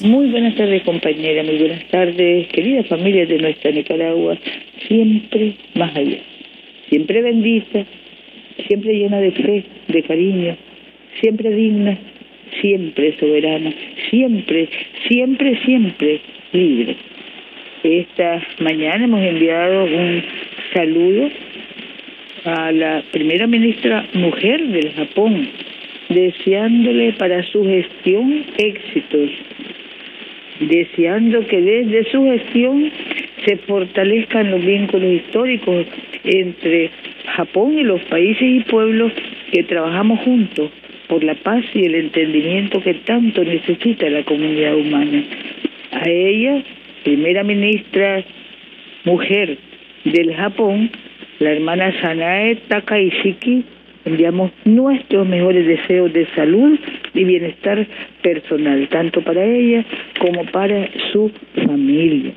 Muy buenas tardes, compañera, muy buenas tardes, querida familia de nuestra Nicaragua, siempre más allá, siempre bendita, siempre llena de fe, de cariño, siempre digna, siempre soberana, siempre, siempre, siempre libre. Esta mañana hemos enviado un saludo a la primera ministra mujer del Japón, deseándole para su gestión éxitos, deseando que desde su gestión se fortalezcan los vínculos históricos entre Japón y los países y pueblos que trabajamos juntos por la paz y el entendimiento que tanto necesita la comunidad humana. A ella, primera ministra mujer del Japón, la hermana Sanae Takaichiki, enviamos nuestros mejores deseos de salud y bienestar personal, tanto para ella como para su familia.